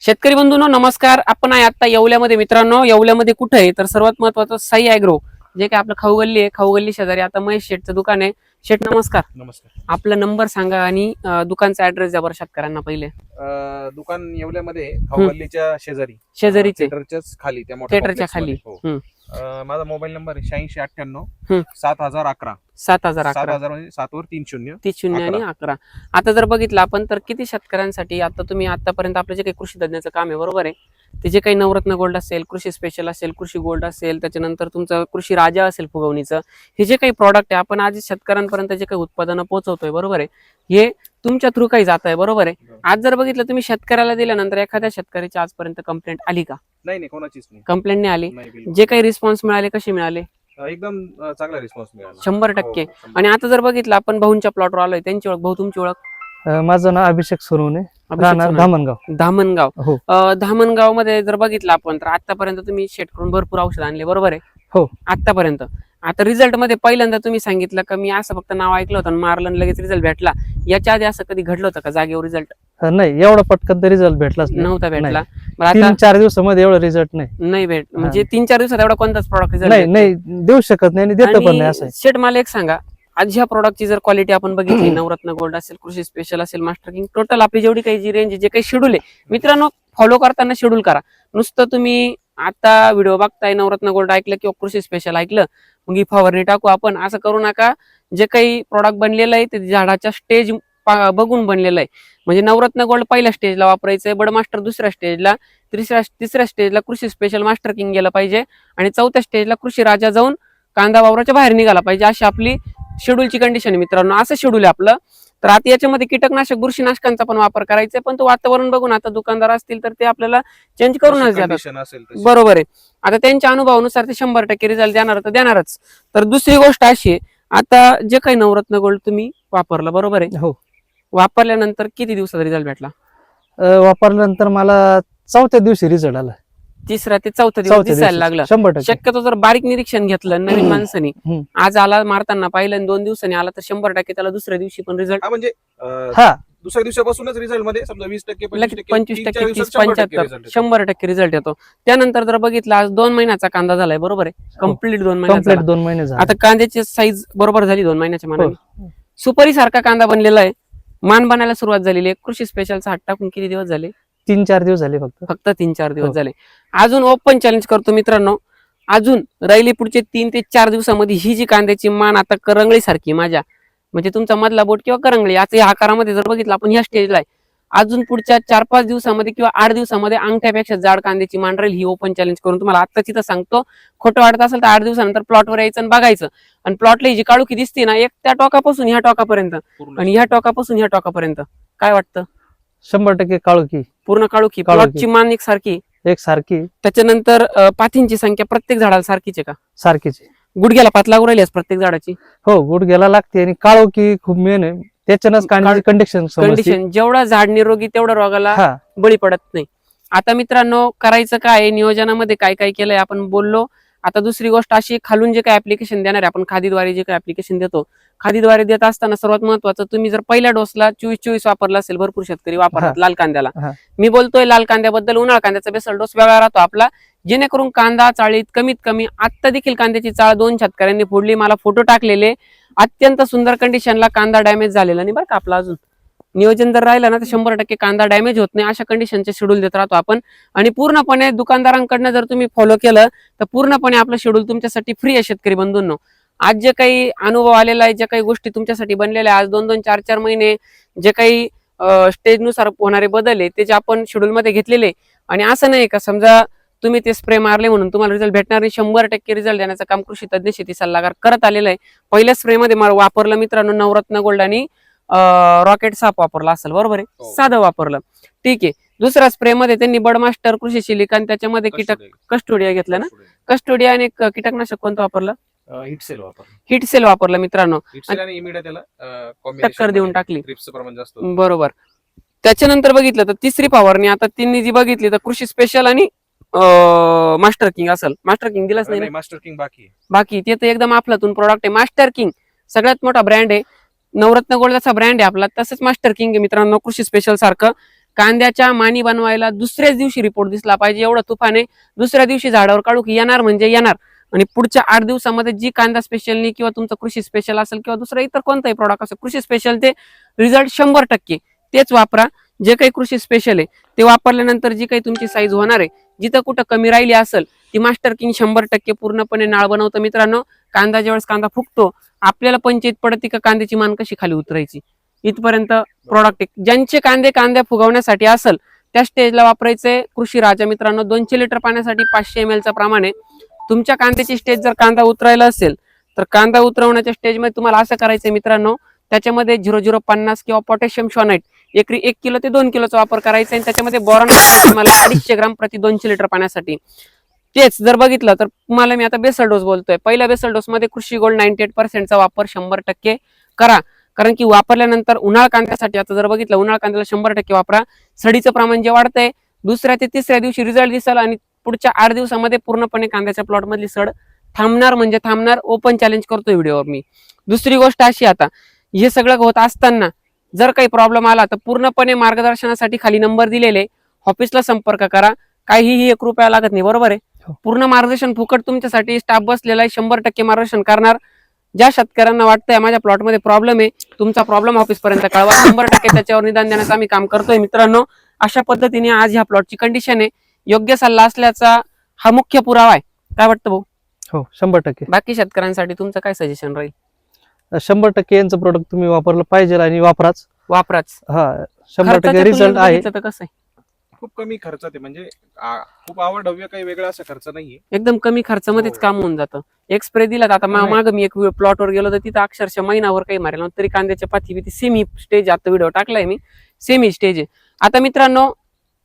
शेतकरी बंधूंनो नमस्कार. आपण आहे आता येवल्यामध्ये. मित्रांनो, येवल्यामध्ये कुठे आहे तर सर्वात महत्वाचं साई ॲग्रो, जे काय आपलं खाऊ गल्ली आहे. खाऊ गल्ली शेजारी आता महेश शेठचं दुकान आहे. शेठ नमस्कार. नमस्कार. आपला नंबर सांगा आणि दुकानचा ऍड्रेस द्या बरं शेतकऱ्यांना पहिले. दुकान येवल्यामध्ये खाऊ गल्लीच्या शेजारीचे थिएटरच्याच खाली, त्या मोठ्या थिएटरच्या खाली. complex मध्ये. हो. माझा मोबाईल नंबर आहे 8698 हम्म. 7011. 7011 7000 म्हणजे 7 वर 30. 30 आणि 11. आता जर बघितलं आपण तर किती शेतकऱ्यांसाठी आता तुम्ही आतापर्यंत आपलं जे काही कृषी तज्ञाचं काम आहे बरोबर आहे, ते जे काही नवरत्न गोल्ड असेल, कृषी स्पेशल असेल, कृषी गोल्ड असेल, त्याच्यानंतर तुमचं कृषी राजा असेल फुगवणीचं, हे जे काही प्रॉडक्ट आहे आपण आज शेतकऱ्यांपर्यंत जे काही उत्पादनं पोहोचवतोय बरोबर आहे, हे तुमच्या थ्रू काही जात आहे बरोबर आहे. आज जर बघितलं तुम्ही शेतकऱ्याला दिल्यानंतर एखाद्या शेतकऱ्याची आजपर्यंत कंप्लेंट आली का? नाही, कोणाचीच नाही. कंप्लेंट नाही आली. नाही, बिलकुल. जे काही रिस्पॉन्स मिळाले कसे मिळाले? एकदम चांगला रिस्पॉन्स मिळाला. 100%. हो, 100%. आणि आता जर बघितलं आपण भाऊंच्या प्लॉटवर आलोय, त्यांची ओळख, भाऊ तुमची ओळख? माझं नाव अभिषेक सोनवणे, अभिषेक राहणार सोनवणे. धामणगाव. धामणगाव. हो. धामणगाव मध्ये जर बघितलं आपण तर आतापर्यंत तुम्ही शेतकरून भरपूर औषध आणले बरोबर आहे. हो. आतापर्यंत. आता रिझल्ट मध्ये पहिल्यांदा तुम्ही सांगितलं का मी असं फक्त नाव ऐकलं होतं आणि मारलं आणि लगेच रिझल्ट भेटला, याच्या आधी असं कधी घडलं होतं का जागेवर रिझल्ट नाही, एवढा पटकन तर रिझल्ट भेटलाच नव्हता भेटला? नाही. बरं, आता 3-4 दिवसामध्ये एवढा रिझल्ट नाही म्हणजे 3-4 दिवसात एवढा कोणताच प्रॉडक्ट रिझल्ट नाही देऊ शकत नाही आणि देतो पण नाही असं आहे. शेट मला एक सांगा, आज ह्या प्रॉडक्टची जर क्वालिटी आपण बघितली, नवरत्न गोल्ड असेल, कृषी स्पेशल असेल, मास्टर किंग, टोटल आपली जेवढी काही जी रेंज जे काही शेड्यूल आहे मित्रांनो, फॉलो करताना शेड्यूल करा. नुसतं तुम्ही आता व्हिडिओ बघताय, नवरत्न गोल्ड ऐकलं किंवा कृषी स्पेशल ऐकलं मग ही फवारणी टाकू आपण, असं करू नका. जे काही प्रॉडक्ट बनलेलं आहे ते झाडाच्या स्टेज बघून बनलेलं आहे. म्हणजे नवरत्न गोल्ड पहिल्या स्टेजला वापरायचंय, बड मास्टर दुसऱ्या स्टेजला, तिसऱ्या स्टेजला कृषी स्पेशल मास्टर किंग गेलं पाहिजे आणि चौथ्या स्टेजला कृषी राजा जाऊन कांदा वावराच्या बाहेर निघाला पाहिजे. अशी आपली शेड्यूलची कंडिशन आहे मित्रांनो. असं शेड्यूल आहे आपलं. तर आता याच्यामध्ये कीटकनाशक, बुरशीनाशकांचा पण वापर करायचा, पण तो वातावरण बघून आता दुकानदार असतील तर ते आपल्याला चेंज करूनच देतात Condition असेल तशी. बरोबर आहे. आता त्यांच्या अनुभवानुसार ते 100% रिझल्ट देणार तर देणारच. तर दुसरी गोष्ट अशी आहे, आता जे काही नवरत्न गोल्ड तुम्ही वापरलं बरोबर आहे, हो. वापरल्यानंतर किती दिवसात रिझल्ट भेटला? वापरल्यानंतर मला 4थ्या दिवशी रिझल्ट आला. तिसऱ्या ते चौथ्या दिवस दिसायला लागलं. 100%. शक्यतो जर बारीक निरीक्षण घेतलं नवीन माणसाने, हम्म. आज आला मारताना पाहिलं आणि 2 दिवसांनी आला तर 100% त्याला दुसऱ्या दिवशी पण रिझल्ट हा, म्हणजे हा दुसऱ्या दिवसापासूनच रिझल्ट मध्ये समजा 20%, 25%, 25%, 30, 75, 100% रिझल्ट येतो. त्यानंतर जर बघितलं आज 2 महिन्याचा कांदा झालाय बरोबर आहे, कम्प्लीट 2 महिन्याचा कम्प्लीट झाला. 2 महिने झाले. आता कांद्याची साईज बरोबर झाली 2 महिन्याच्या मानाने. हो. सुपारी सारखा कांदा बनलेला आहे, मान बनायला सुरुवात झालेली आहे. कृषी स्पेशलचा हात टाकून किती दिवस झाले? 3-4 दिवस झाले फक्त. फक्त 3-4 दिवस हो. झाले. अजून ओपन चॅलेंज करतो मित्रांनो, अजून राहिली पुढचे 3 ते 4 दिवसामध्ये ही जी कांद्याची मान आता करंगळी सारखी माझ्या, म्हणजे तुमचा मधला बोट किंवा करंगळी आता या आकारामध्ये जर बघितलं आपण ह्या स्टेजला आहे, अजून पुढच्या 4-5 दिवसामध्ये किंवा 8 दिवसामध्ये अंगठ्यापेक्षा जाड कांद्याची मान राहील. ही ओपन चॅलेंज करून तुम्हाला आता तिथं सांगतो. खोटं वाटत असेल तर 8 दिवसानंतर प्लॉटवर यायचं आणि बघायचं. आणि प्लॉटला जी काळुखी दिसते ना, एक त्या टोकापासून ह्या टोकापर्यंत पूर्ण. आणि ह्या टोकापासून ह्या टोकापर्यंत, काय वाटतं? 100% काळोखी पूर्ण काळुखी, काळोखी. प्लॉटची मान एक सारखी. एक सारखी त्याच्यानंतर पातींची संख्या प्रत्येक झाडाला सारखीच आहे का? सारखीच आहे. गुडघ्याला पात लागू राहिली प्रत्येक झाडाची. हो, गुडघ्याला लागते आणि काळोखी खूप मेन आहे. त्याच्यानंच कांद्याची कंडिशन जेवढा झाड निरोगी तेवढा रोगाला हा बळी पडत नाही. आता मित्रांनो करायचं काय आहे, नियोजनामध्ये काय काय केलंय आपण बोललो. आता दुसरी गोष्ट अशी, खालून जे काय ऍप्लिकेशन देणार आहे आपण, खादीद्वारे जे काय ऍप्लिकेशन देतो, खादीद्वारे देत असताना सर्वात महत्वाचं, तुम्ही जर पहिल्या डोसला 24-24 वापरला असेल, भरपूर शेतकरी वापरतात लाल कांद्याला. हा. मी बोलतोय लाल कांद्याबद्दल, उन्हाळ कांद्याचा बेसल डोस वेगळा राहतो आपला, जेणेकरून कांदा चाळीत कमीत कमी, आता देखील कांद्याची चाळ 2 शेतकऱ्यांनी फोडली, मला फोटो टाकलेले. अत्यंत सुंदर कंडिशनला कांदा डॅमेज झालेला नाही बरं का आपला. अजून नियोजन जर राहिलं ना तर 100% कांदा डॅमेज होत नाही. अशा कंडिशनचे शेड्यूल देत राहतो आपण. आणि पूर्णपणे दुकानदारांकडनं जर तुम्ही फॉलो केलं तर पूर्णपणे आपलं शेड्यूल तुमच्यासाठी फ्री आहे शेतकरी बंधूंनो. आज जे काही अनुभव आलेला आहे, ज्या काही गोष्टी तुमच्यासाठी बनलेल्या आहे, आज 2-2, 4-4 महिने जे काही स्टेजनुसार होणारे बदल आहे त्याचे आपण शेड्यूल मध्ये घेतलेले. आणि असं नाही का समजा तुम्ही ते स्प्रे मारले म्हणून तुम्हाला रिझल्ट भेटणार नाही. 100% रिझल्ट देण्याचं काम कृषी तज्ञ शेती सल्लागार करत आलेलं आहे. पहिल्या स्प्रे मध्ये वापरलं मित्रांनो नवरत्न गोल्ड आणि रॉकेट साप वापरला असेल बरोबर आहे, हो. साधं वापरलं ठीक आहे. दुसऱ्या स्प्रे मध्ये त्यांनी बडमास्टर, कृषी सिलिकॉन, त्याच्यामध्ये कीटक कस्टोडिया घेतलं ना, कस्टोडिया आणि कीटकनाशक कोणतं वापरलं? हिटसेल वापर. हिटसेल वापरलं मित्रांनो, हिटसेल आणि इमिडिएट त्याला टक्कर देऊन टाकली. ट्रिप्सचं प्रमाण जास्त. बरोबर. त्याच्यानंतर बघितलं तर तिसरी फवारणी आता तिन्ही जी बघितली तर कृषी स्पेशल आणि मास्टर किंग असेल. मास्टर किंग दिलाच नाही ना? मास्टर किंग बाकी ते तर एकदम आपल्यातून प्रोडक्ट आहे. मास्टर किंग सगळ्यात मोठा ब्रँड आहे, नवरत्न गोल्डचा ब्रँड आहे आपला, तसंच मास्टर किंग आहे मित्रांनो कृषी स्पेशल सारखं. कांद्याच्या मानी बनवायला दुसऱ्याच दिवशी रिपोर्ट दिसला पाहिजे, एवढं तुफाने दुसऱ्या दिवशी झाडावर काढूक येणार म्हणजे येणार. आणि पुढच्या 8 दिवसामध्ये जी कांदा स्पेशलनी किंवा तुमचं कृषी स्पेशल असेल किंवा दुसरं इतर कोणताही प्रॉडक्ट असेल, कृषी स्पेशल ते रिझल्ट 100% तेच वापरा. जे काही कृषी स्पेशल आहे ते वापरल्यानंतर जी काही तुमची साईज होणार आहे, जिथं कुठं कमी राहिली असेल ती मास्टर किंग 100% पूर्णपणे नाळ बनवतं. मित्रांनो, कांदा ज्यावेळेस कांदा फुगतो आपल्याला पंचायत पडते का कांद्याची मान कशी खाली उतरायची, इथपर्यंत प्रॉडक्ट. ज्यांचे कांद्या फुगवण्यासाठी असेल त्या स्टेजला वापरायचे कृषी राजा. मित्रांनो, 200 लिटर पाण्यासाठी 500 ml चा प्रमाण आहे. तुमच्या कांद्याची स्टेज जर कांदा उतरायला असेल तर कांदा उतरवण्याच्या स्टेजमध्ये तुम्हाला असं करायचंय मित्रांनो, त्याच्यामध्ये 0050 किंवा पोटॅशियम शॉनाइट एकरी 1 किलो ते 2 किलोचा वापर करायचा आणि त्याच्यामध्ये बोरॉन तुम्हाला 250 ग्राम प्रति 200 लिटर पाण्यासाठी. तेच जर बघितलं तर तुम्हाला मी आता बेसल डोस बोलतोय, पहिल्या बेसल डोस मध्ये कृषी गोल्ड 98% चा वापर 100% करा. कारण की वापरल्यानंतर उन्हाळ कांद्यासाठी आता जर बघितलं, उन्हाळ कांद्याला 100% वापरा. सडीचं प्रमाण जे वाढतंय दुसऱ्या ते तिसऱ्या दिवशी रिझल्ट दिसेल आणि पुढच्या 8 दिवसामध्ये पूर्णपणे कांद्याच्या प्लॉट मधली सड थांबणार म्हणजे थांबणार. ओपन चॅलेंज करतोय व्हिडिओवर मी. दुसरी गोष्ट अशी, आता हे सगळं होत असताना जर काही प्रॉब्लेम आला तर पूर्णपणे मार्गदर्शनासाठी खाली नंबर दिलेले, ऑफिसला संपर्क करा. काहीही 1 रुपया लागत नाही, बरोबर आहे. पूर्ण मार्गदर्शन फुकट तुमच्यासाठी स्टाफ बसलेला आहे, 100% मार्गदर्शन करणार. ज्या शेतकऱ्यांना वाटतंय माझ्या प्लॉटमध्ये प्रॉब्लेम आहे, तुमचा प्रॉब्लेम ऑफिस पर्यंत कळवा, 100% त्याच्यावर निदान देण्याचं आम्ही काम करतोय. मित्रांनो, अशा पद्धतीने आज ह्या प्लॉटची कंडिशन आहे. योग्य सल्ला असल्याचा हा मुख्य पुरावा आहे. काय वाटतं भाऊ? हो, 100%. बाकी शेतकऱ्यांसाठी तुमचं काय सजेशन राहील? 100% यांचं प्रोडक्ट तुम्ही वापरलं पाहिजे आणि वापराच. हा, 100% रिझल्ट आहे. तर कसं आहे, खूप कमी खर्चात आहे, म्हणजे खूप आवडव्य काही वेगळा असा खर्च नाहीये. एकदम कमी खर्चामध्येच हो. काम होऊन जातं. एक स्प्रे दिला आता माग मी एक प्लॉटवर गेलो तर तिथं अक्षरशः महिनाभर काही मारेल तरी कांद्याच्या पाथी बिथी सेमी स्टेज, आता व्हिडिओ टाकलाय मी, सेमी स्टेज आहे. आता मित्रांनो,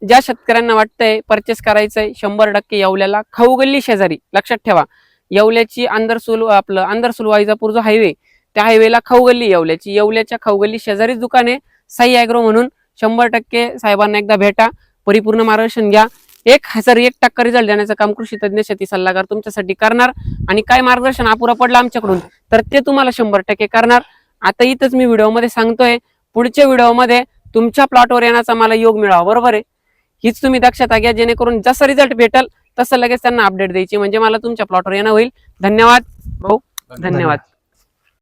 ज्या शेतकऱ्यांना वाटतंय परचेस करायचंय 100% येवल्याला खाऊगल्ली शेजारी, लक्षात ठेवा, येवल्याची अंदरसूल वाईजापूर जो हायवे, त्या हायवेला खाऊगल्ली येवल्याची, येवल्याच्या खाऊगल्ली शेजारीच दुकान आहे साई ॲग्रो म्हणून. 100% साहेबांना एकदा भेटा, परिपूर्ण मार्गदर्शन घ्या. 1001% रिझल्ट देण्याचं काम कृषी तज्ञ शेती सल्लागार तुमच्यासाठी करणार. आणि काय मार्गदर्शन अपुरा पडलं आमच्याकडून तर ते तुम्हाला 100% करणार. आता इथंच मी व्हिडिओमध्ये सांगतोय, पुढच्या व्हिडिओमध्ये तुमच्या प्लॉटवर येण्याचा मला योग मिळावा, बरोबर आहे. हीच तुम्ही दक्षता घ्या, जेणेकरून जसा रिझल्ट भेटेल तसं लगेच त्यांना अपडेट द्यायची, म्हणजे मला तुमच्या प्लॉटवर येणं होईल. धन्यवाद भाऊ, धन्यवाद.